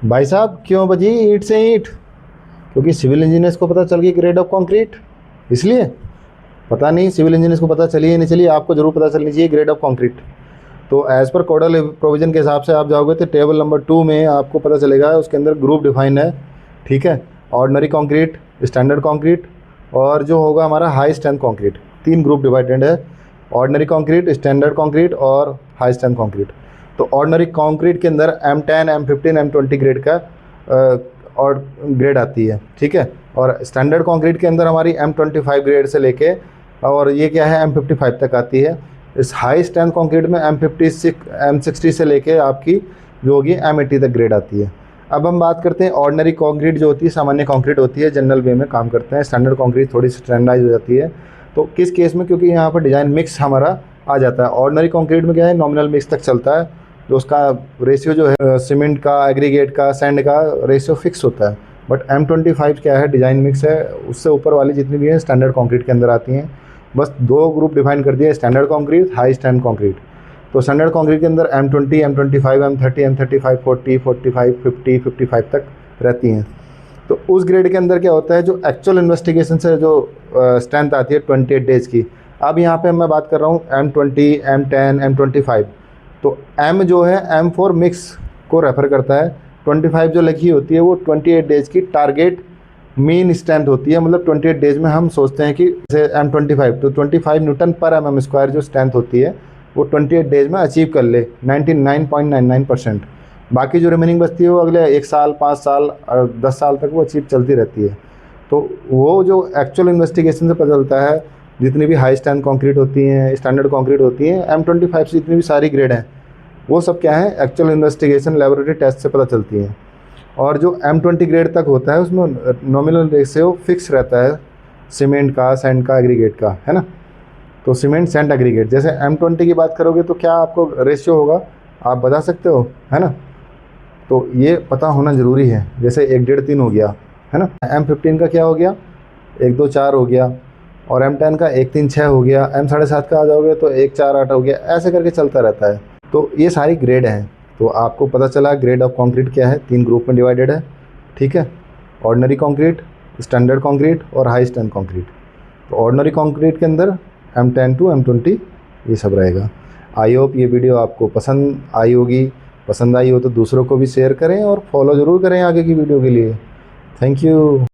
भाई साहब क्यों बजी ईंट से ईंट? क्योंकि सिविल इंजीनियर्स को पता चल गई ग्रेड ऑफ कंक्रीट, इसलिए। पता नहीं सिविल इंजीनियर्स को पता चली या नहीं चली, आपको जरूर पता चलनी चाहिए ग्रेड ऑफ कंक्रीट। तो एज़ पर कोडल प्रोविजन के हिसाब से आप जाओगे तो टेबल नंबर 2 में आपको पता चलेगा, उसके अंदर ग्रुप डिफाइन है। ठीक है, ऑर्डिनरी कंक्रीट, स्टैंडर्ड कंक्रीट और जो होगा हमारा high strength concrete. 3 group divided है, ऑर्डिनरी कंक्रीट, स्टैंडर्ड कंक्रीट और हाई स्ट्रेंथ कंक्रीट। तो ऑर्डिनरी कंक्रीट के अंदर M10, M15, M20 ग्रेड का और ग्रेड आती है। ठीक है, और स्टैंडर्ड कंक्रीट के अंदर हमारी M25 ग्रेड से लेके और ये क्या है M55 तक आती है। इस हाई स्ट्रेंथ कंक्रीट में M56, M60 से लेके आपकी जो होगी M80 तक ग्रेड आती है। अब हम बात करते हैं ऑर्डिनरी कंक्रीट जो होती है, सामान्य कंक्रीट होती है, जनरल वे में काम करते हैं। स्टैंडर्ड कंक्रीट थोड़ी स्टैंडर्डाइज हो जाती है। तो किस केस में, क्योंकि यहाँ पर डिज़ाइन मिक्स हमारा आ जाता है। ऑर्डिनरी कंक्रीट में क्या है, नॉमिनल मिक्स तक चलता है, तो उसका रेशियो जो है सीमेंट का, एग्रीगेट का, सैंड का रेशियो फिक्स होता है। बट M25 क्या है, डिज़ाइन मिक्स है, उससे ऊपर वाली जितनी भी हैं स्टैंडर्ड कंक्रीट के अंदर आती हैं। बस 2 ग्रुप डिफाइन कर दिया, standard concrete, high strength concrete. तो स्टैंडर्ड कंक्रीट के अंदर M20, M25, M30, M35, 40, 45, 50, 55 तक रहती हैं। तो उस ग्रेड के अंदर क्या होता है, जो एक्चुअल इन्वेस्टिगेशन से जो स्ट्रेंथ आती है 28 डेज़ की। अब यहाँ पे मैं बात कर रहा हूँ M20, M10, M25। तो M जो है M4 मिक्स को रेफ़र करता है। 25 जो लिखी होती है वो 28 डेज़ की टारगेट मीन स्ट्रेंथ होती है। मतलब 28 डेज़ में हम सोचते हैं कि जैसे M25 तो 25 न्यूटन पर mm² जो स्ट्रेंथ होती है वो 28 डेज़ में अचीव कर ले 99.99%। बाकी जो रिमेनिंग बचती है वो अगले 1 साल, 5 साल और 10 साल तक वो अचीव चलती रहती है। तो वो जो एक्चुअल इन्वेस्टिगेशन से पता चलता है, जितनी भी हाई स्ट्रेंथ कंक्रीट होती हैं, स्टैंडर्ड कंक्रीट होती हैं, M25 से जितनी भी सारी ग्रेड हैं, वो सब क्या है, एक्चुअल इन्वेस्टिगेशन लेबोरेटरी टेस्ट से पता चलती हैं। और जो M20 ग्रेड तक होता है उसमें नॉमिनल रेशियो फिक्स रहता है, सीमेंट का, सैंड का, एग्रीगेट का, है ना। तो सीमेंट, सैंड, एग्रीगेट, जैसे M20 की बात करोगे तो क्या आपको रेशियो होगा, आप बता सकते हो, है ना। तो ये पता होना ज़रूरी है। जैसे 1, 1.5, 3 हो गया, है ना। M15 का क्या हो गया, 1, 2, 4 हो गया। और M10 का 1, 3, 6 हो गया। M7.5 का आ जाओगे तो 1, 4, 8 हो गया। ऐसे करके चलता रहता है। तो ये सारी ग्रेड हैं। तो आपको पता चला ग्रेड ऑफ कंक्रीट क्या है, 3 ग्रुप में डिवाइडेड है। ठीक है, ऑर्डिनरी कंक्रीट, स्टैंडर्ड कंक्रीट और हाई स्ट्रेंथ कंक्रीट। तो ऑर्डिनरी कंक्रीट के अंदर M10 टू M20 ये सब रहेगा। आई होप ये वीडियो आपको पसंद आई होगी। पसंद आई हो तो दूसरों को भी शेयर करें और फॉलो ज़रूर करें आगे की वीडियो के लिए। Thank you.